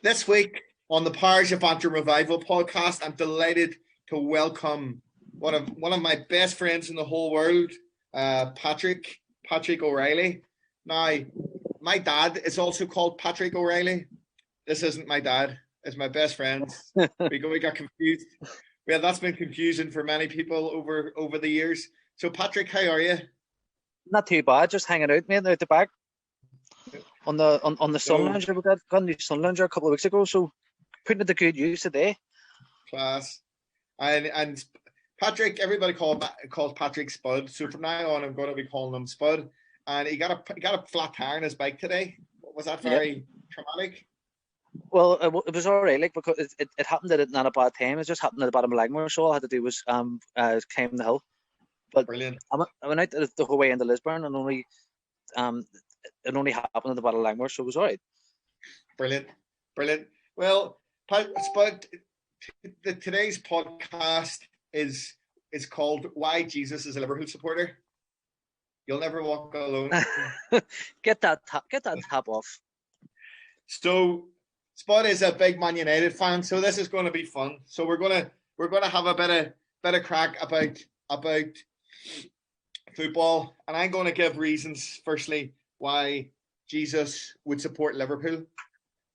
This week on the Parish of Antrim Revival podcast, I'm delighted to welcome one of my best friends in the whole world, Patrick O'Reilly. Now, my dad is also called Patrick O'Reilly. This isn't my dad; it's my best friend. We got confused. Well, that's been confusing for many people over the years. So, Patrick, how are you? Not too bad, just hanging out, mate, out the back on the sun lounger. We got a new sun lounger a couple of weeks ago, so putting it to good use today. Class. And Patrick, everybody calls Patrick Spud. So from now on, I'm going to be calling him Spud. And he got a flat tire on his bike today. Was that very traumatic? Well, it was all right, like, because it happened at not a bad time. It just happened at the bottom of Langmore, so all I had to do was climb the hill. But brilliant. I went out the whole way into Lisburn, and it only happened at the bottom of Langmore, so it was all right. Brilliant. Well, Spud, today's podcast is called "Why Jesus is a Liverpool Supporter." You'll never walk alone. Get that top off. So, Spud is a big Man United fan, so this is going to be fun. So we're gonna have a bit of crack about football, and I'm going to give reasons. Firstly, why Jesus would support Liverpool,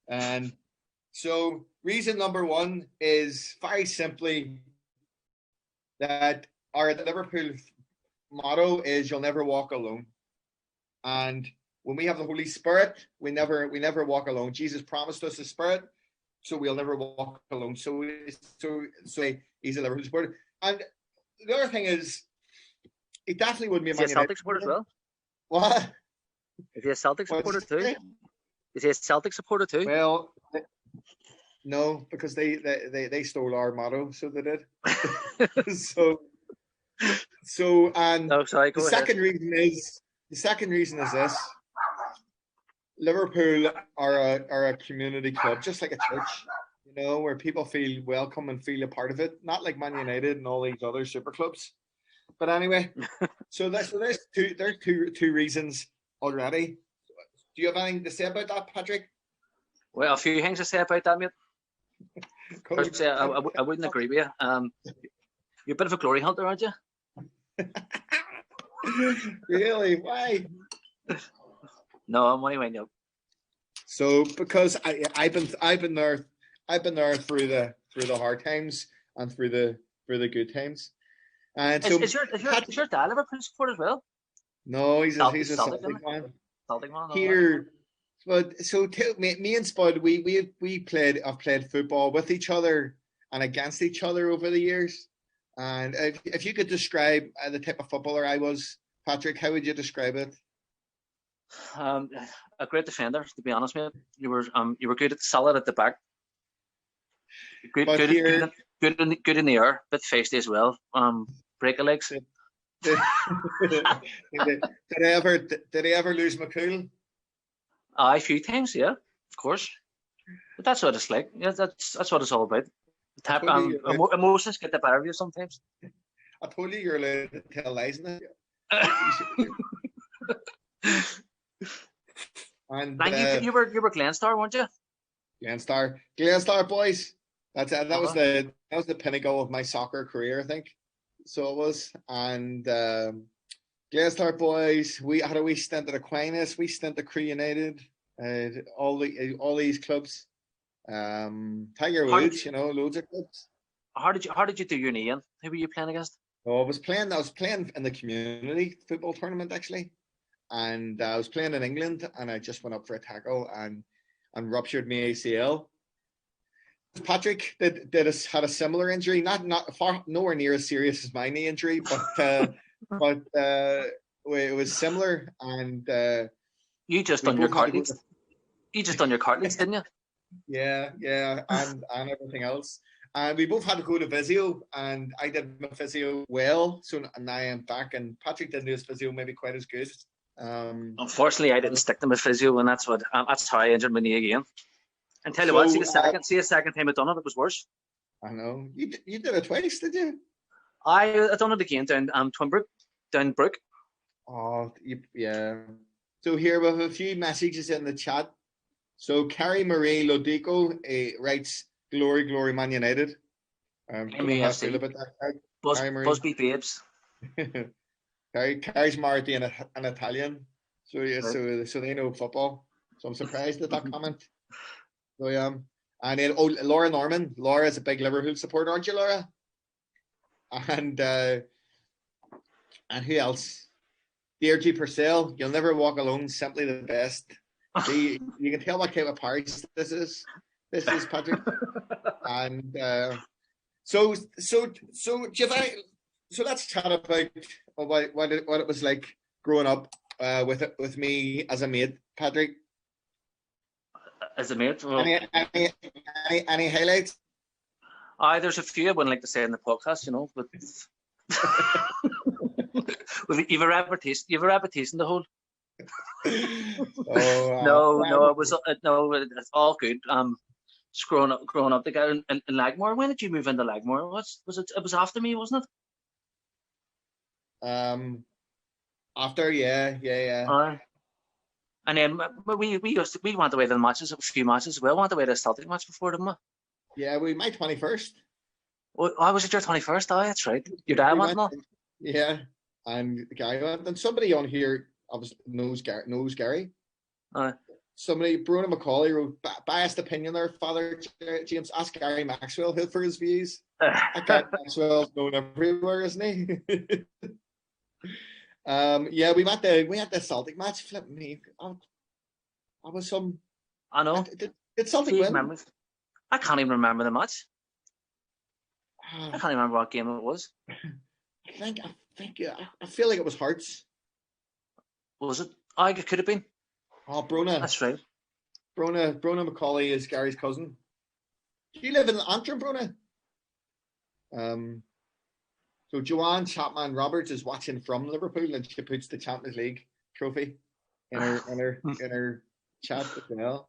and so reason number one is very simply that our Liverpool motto is "You'll never walk alone," and when we have the Holy Spirit, we never walk alone. Jesus promised us the Spirit, so we'll never walk alone. So he's a Liverpool supporter. And the other thing is, he definitely wouldn't be a Man United Celtic supporter as well. What? Is he a Celtic supporter too? Is he a Celtic supporter too? Well, no, because they stole our motto, so they did. And no, sorry, the second reason is this: Liverpool are a community club, just like a church, where people feel welcome and feel a part of it. Not like Man United and all these other super clubs. But anyway, so there's two reasons already. Do you have anything to say about that, Patrick? Well, a few things to say about that, mate. First, I wouldn't agree with you. You're a bit of a glory hunter, aren't you? Really? Why? No, I'm only winding up. So because I've been there through the hard times and through the good times. And so is your dad Liverpool supporter as well? No, he's a Celtic man. Celtic man. Here, but so me and Spud, I've played football with each other and against each other over the years. And if you could describe the type of footballer I was, Patrick, how would you describe it? A great defender, to be honest, mate. You were good solid at the back. Good in the air, bit feisty as well. Break a legs. Did I ever lose my cool? A few times, yeah, of course. But that's what it's like. Yeah, that's what it's all about. Emotions get the better of you sometimes. I told you you're allowed to tell lies in it. And you were Glenstar, weren't you? Glenstar boys. That was the pinnacle of my soccer career, I think. So it was. And Glenstar boys. We had a wee stint at Aquinas. We stint at Crewe United. All these clubs. Tiger Woods, loads of clubs. How did you do your knee in? Who were you playing against? Oh, I was playing in the community football tournament actually, and I was playing in England, and I just went up for a tackle and ruptured my ACL. Patrick had a similar injury, not nowhere near as serious as my knee injury, but it was similar, and you just done your cartilage. You just done your cartilage, didn't you? Yeah, and everything else. And we both had to go to physio, and I did my physio well, so now I'm back, and Patrick didn't do his physio maybe quite as good. Unfortunately, I didn't stick to my physio, and that's how I injured my knee again. And tell you what, see the second time I done it, it was worse. I know. You did it twice, did you? I done it again down Twinbrook, down Brook. Oh, yeah. So here we have a few messages in the chat. So Carrie Marie Lodico writes, "Glory, glory, Man United." Don't know how I feel MUFC. about that. Bus, Carrie Marie. Busby Babes. Carrie's married to an Italian, so yeah, Right. so they know football. So I'm surprised at that comment. So yeah, and then Laura Norman. Laura is a big Liverpool supporter, aren't you, Laura? And who else? Deirdre Purcell. You'll never walk alone. Simply the best. See, you can tell what kind of Paris this is. This is Patrick. And so let's chat about what it was like growing up with me as a mate, Patrick. As a mate, well, any highlights? there's a few I wouldn't like to say in the podcast, but you've a reputation to hold. No, it was it's all good. Just growing up together in Lagmore. When did you move into Lagmore? Was it? It was after me, wasn't it? After, yeah. And then we went away to the matches, a few matches as well. We went away to the Celtic match before, didn't we? Yeah, my 21st. Oh, was it your 21st? Oh, that's right. Your dad went, no? Yeah, and the guy went, and somebody on here obviously knows Gary. Somebody, Bruno Macaulay, wrote biased opinion there, Father James. Ask Gary Maxwell for his views. Gary Maxwell's known everywhere, isn't he? Yeah, we had the Celtic match. Flip me. I was some. I know. Did Celtic win? Memories. I can't even remember the match. I can't remember what game it was. I feel like it was Hearts. Was it? It could have been. Oh, Brona. That's right. Brona Macaulay is Gary's cousin. Do you live in Antrim, Brona? So Joanne Chapman Roberts is watching from Liverpool, and she puts the Champions League trophy in her chat as well.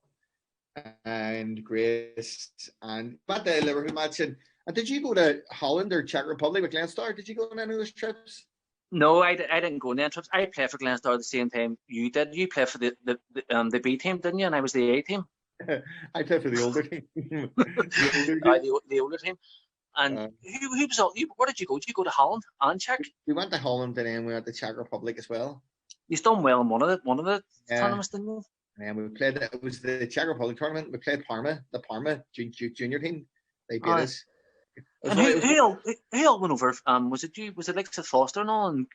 And Grace and at the Liverpool match. And did you go to Holland or Czech Republic with Glennstar? Did you go on any of those trips? No, I didn't go on any trips. I played for Glennstar at the same time you did. You played for the B team, didn't you? And I was the A team. I played for the older team. the older team. And who was all? Where did you go? Did you go to Holland and Czech? We went to Holland and then we went to Czech Republic as well. You've done well in one of the tournaments, didn't you? And we played. It was the Czech Republic tournament. We played the Parma junior team. They beat us. And who all went over? Was it you? Was it like Seth Foster and all? And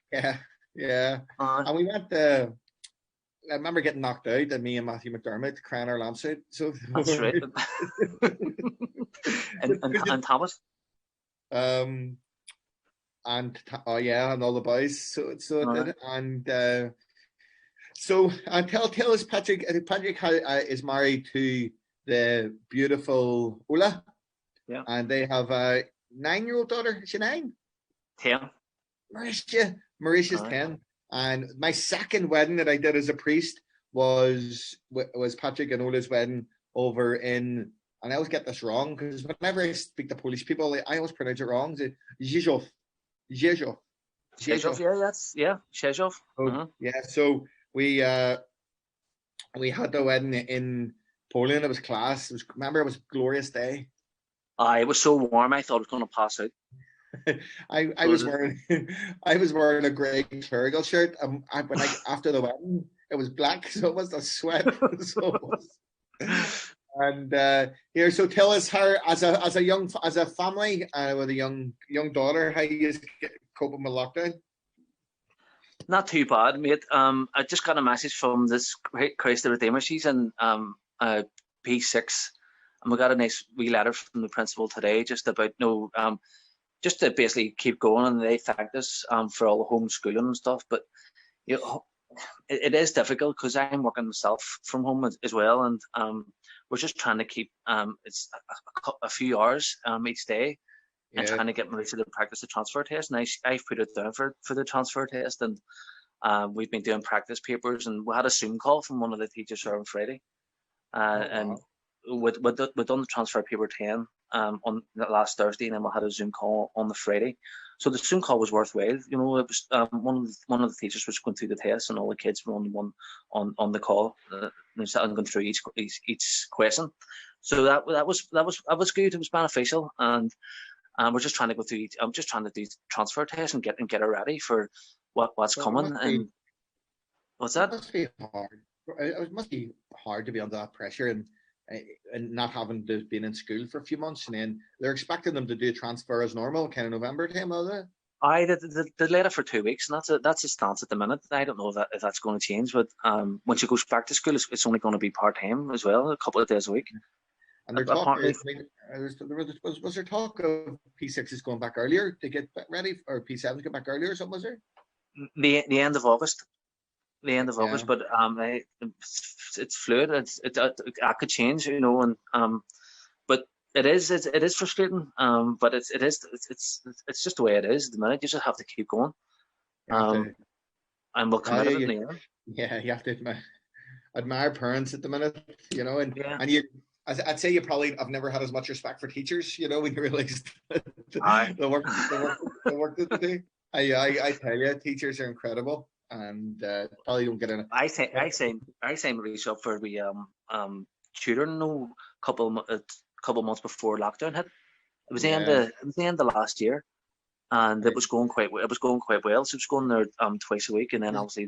yeah. And we went. I remember getting knocked out, and me and Matthew McDermott crying our lamps out. So that's right. and Thomas. And all the boys. So it did. And so tell us, Patrick. Patrick is married to the beautiful Ola. Yeah. And they have a 9-year-old daughter. Is she 9? 10. Mauritia's 10. And my second wedding that I did as a priest was Patrick and Ola's wedding over in, and I always get this wrong because whenever I speak to Polish people, I always pronounce it wrong. Rzeszów. Rzeszów, Rzeszów. Yeah, so we had the wedding in Poland. It was class. It was a glorious day. It was so warm. I thought it was going to pass out. I was wearing a grey Clerical shirt. After the wedding, it was black, so it was a sweat. And here, so tell us how, as a family with a young daughter, how you coping with lockdown? Not too bad, mate. I just got a message from this Christ the Redeemer. She's in P6, and we got a nice wee letter from the principal today, just about just to basically keep going, and they thanked us for all the homeschooling and stuff. But it is difficult because I'm working myself from home as well, and we're just trying to keep it's a few hours each day, and trying to get ready to practice the transfer test. And I've put it down for the transfer test, and we've been doing practice papers, and we had a Zoom call from one of the teachers on Friday, and we've done the transfer paper 10. on the last Thursday, and then we had a Zoom call on the Friday. So the Zoom call was worthwhile. It was one of the teachers was going through the test, and all the kids were on the call, and going through each question. So that was good. It was beneficial, and we're just trying to go through. I'm just trying to do transfer tests and get her ready for what's coming. And what's that? It must be hard. It must be hard to be under that pressure and not having to been in school for a few months, and then they're expecting them to do a transfer as normal, kind of November time, are they? They let it for 2 weeks, and that's a stance at the minute. I don't know if that's going to change, but when she goes back to school, it's only going to be part time as well, a couple of days a week. And they're talking. Was there talk of P6s going back earlier to get ready, or P7s get back earlier, or something? Was there? The end of August. The end of August, but it's fluid. It could change, and but it is frustrating. But it's just the way it is at the minute. You just have to keep going. And we'll commit it in the end. Yeah, you have to admire parents at the minute, and you. I'd say you probably have never had as much respect for teachers, when you realise the work that they do. I tell you, teachers are incredible. And probably don't get in. I signed Maurice up for the tutoring couple months before lockdown hit. It was the end of last year, and it was going quite well. She was going there twice a week, and then obviously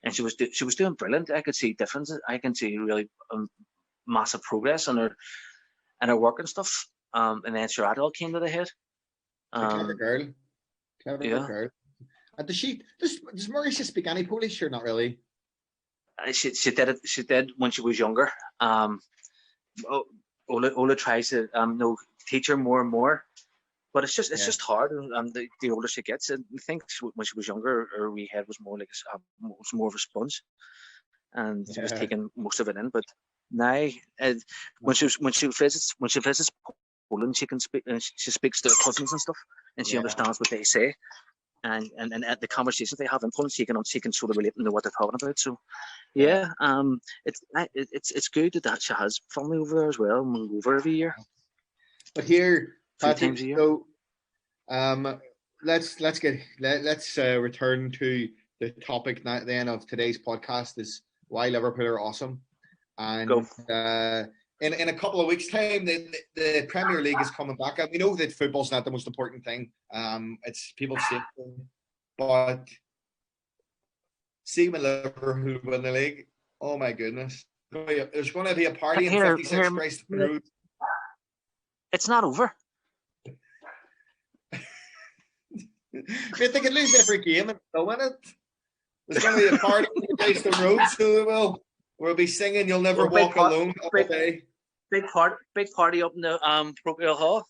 and she was doing brilliant. I could see differences. I can see really massive progress in her work and stuff. And then sure, it all came to the head. Clever girl. Girl. And does Maurice speak any Polish or not really? She did when she was younger. Ola tries to teach her more and more, but it's just hard. And the older she gets, I think when she was younger, her wee head was more like was more of a sponge, and she was taking most of it in. But now, when she visits Poland, she can speak. She speaks to her cousins and stuff, and she understands what they say. And at the conversations they have in Poland, she can sort of relate to what they're talking about. So, it's good that she has family over there as well. And we'll go over every year. But here, Patrick, 2 times a year. So, let's return to the topic then of today's podcast is why Liverpool are awesome. And in a couple of weeks' time, the Premier League is coming back. We know that football's not the most important thing. It's people's safety. But see when Liverpool win the league, oh my goodness. There's going to be a party in 56 Christ Road. It's not over. Mate, they can lose every game and still win it. There's going to be a party in Christ Road, so we'll be singing "You'll Never Walk Alone" all day. Big party up in the Procure Hall.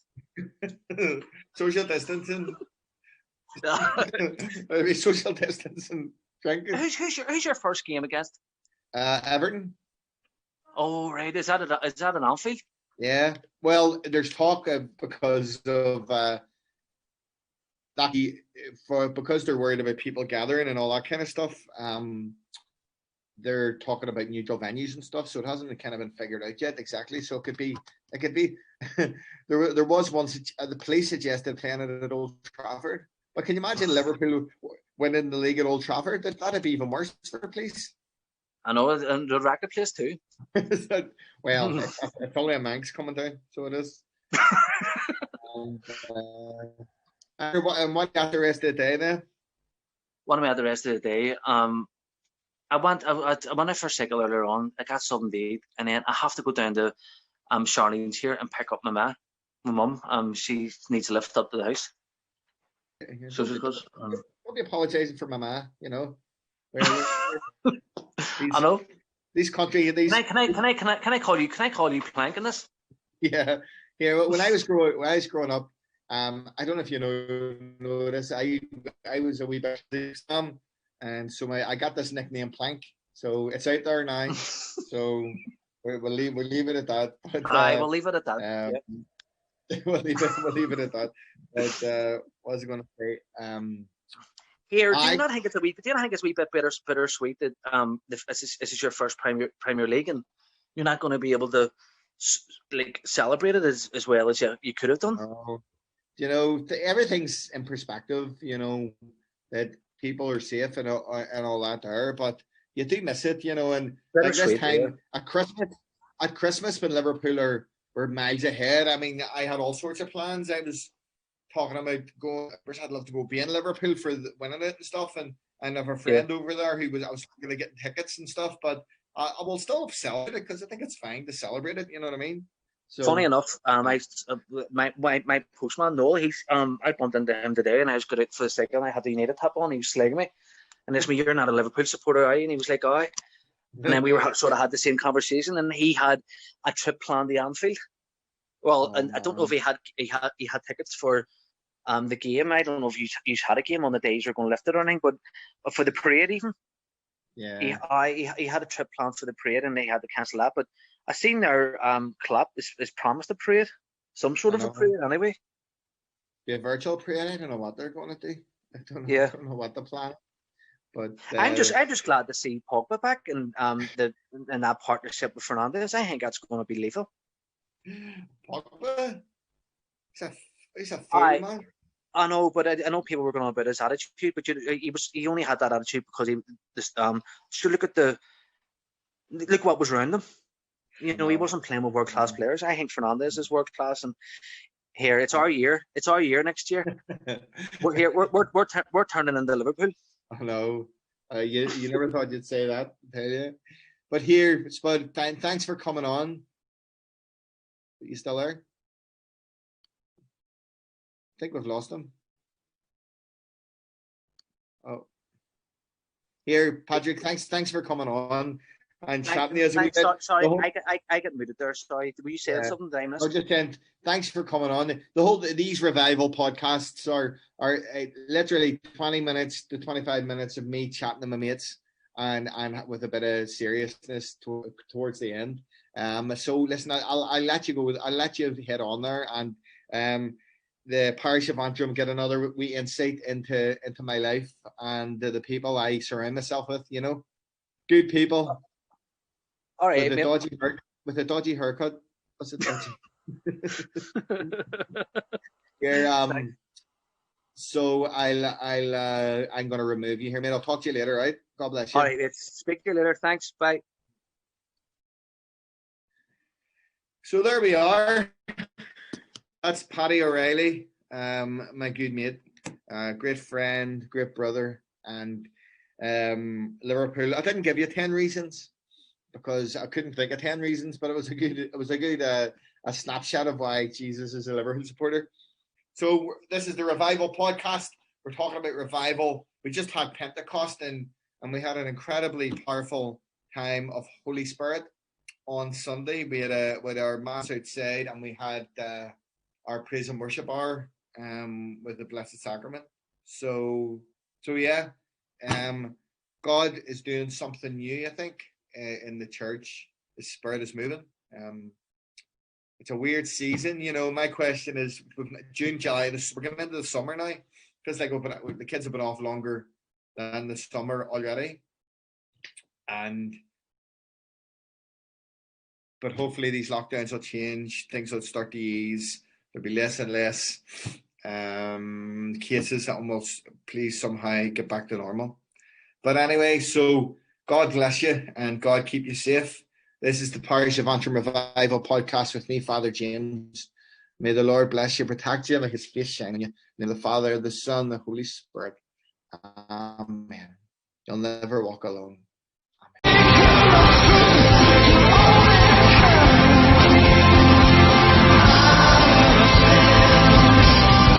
Social distancing. Maybe social distancing. Drinking. Who's your first game against? Everton. Oh right, is that an Anfield? Yeah. Well, there's talk because of because they're worried about people gathering and all that kind of stuff. They're talking about neutral venues and stuff, so it hasn't kind of been figured out yet exactly. So it could be. There was once the police suggested playing it at Old Trafford, but can you imagine Liverpool winning the league at Old Trafford? That'd be even worse for the police. I know, and the racket place too. Well, it's only a Manx coming down, so it is. And what got the rest of the day then? What am I at the rest of the day? I went out for a cycle earlier on. I got something to eat, and then I have to go down to Charlene's here and pick up my mum. She needs a lift up to the house. So she goes. Don't be apologising for my ma, I know. These country. Can I call you Plank in this? Yeah. When I was growing up, I don't know if you know this. I was a wee bit and so I got this nickname Plank. So it's out there now. So we'll leave it at that. But, we'll leave it at that. Yeah. we'll leave it at that. But what was I going to say? Here, do you not think it's a wee bit bittersweet that this is your first Premier League and you're not going to be able to like celebrated as well as you could have done. Oh, you know, everything's in perspective. You know that people are safe and all that there, but you do miss it. You know, and like this Bittersweet, yeah. time at Christmas when Liverpool were miles ahead. I mean, I had all sorts of plans. I was talking about going. Of course, I'd love to go be in Liverpool for winning it and stuff, and I have a Yeah. friend over there I was going to get tickets and stuff, but I will still celebrate it because I think it's fine to celebrate it. You know what I mean? Funny So enough, my postman Noel, he's I bumped into him today, and I was good for the second. I had the United top on. He was slagging me, and this me, you're not a Liverpool supporter, are you? And he was like, "Oh," and then we were sort of had the same conversation, and he had a trip planned to Anfield. Well, and I don't know if he had tickets for the game. I don't know if you had a game on the days you're going to lift it or anything, but for the parade even. yeah. He had a trip planned for the parade and they had to cancel that. But I seen their club is promised a parade, some sort of a parade anyway. Be a virtual parade. I don't know what they're going to do. I don't know. Yeah. I don't know what the plan. But I'm just glad to see Pogba back and in that partnership with Fernandes. I think that's going to be lethal. Pogba, he's a fool, man. I know, but I know people were going on about his attitude, but he only had that attitude because he just should look what was around him. You know, he wasn't playing with world class players. I think Fernandes is world class, and here it's our year. It's our year next year. We're here. We're turning into Liverpool. I know. You never thought you'd say that, tell you. But here, Spud, thanks for coming on. Are you still there? I think we've lost him. Oh, here, Patrick. Thanks for coming on and chatting to us. Sorry, I get muted there. Sorry, were you saying something that I missed? I was just saying thanks for coming on. These revival podcasts are literally 20 minutes to 25 minutes of me chatting to my mates and with a bit of seriousness towards the end. So listen, I'll let you go. I'll let you head on there, and the parish of Antrim get another wee insight into my life and the people I surround myself with. You know, good people. All right, with a dodgy haircut. Was it dodgy? Here, so I'm gonna remove you here, mate. I'll talk to you later, right? God bless you. All right, let's speak to you later. Thanks. Bye. So there we are. That's Paddy O'Reilly, my good mate, great friend, great brother, and Liverpool. I didn't give you 10 reasons because I couldn't think of 10 reasons, but it was a good a snapshot of why Jesus is a Liverpool supporter. So this is the Revival podcast. We're talking about revival. We just had Pentecost and we had an incredibly powerful time of Holy Spirit on Sunday. We had with our mass outside, and we had our praise and worship hour with the Blessed Sacrament. So yeah, God is doing something new, I think, in the church. The Spirit is moving. It's a weird season, you know. My question is, June, July, we're getting into the summer now. Feels like the kids have been off longer than the summer already, but hopefully these lockdowns will change. Things will start to ease. There'll be less and less cases that will please somehow get back to normal. But anyway, so God bless you and God keep you safe. This is the Parish of Antrim Revival podcast with me, Father James. May the Lord bless you, protect you, make his face shine on you. May the Father, the Son, the Holy Spirit. Amen. You'll never walk alone.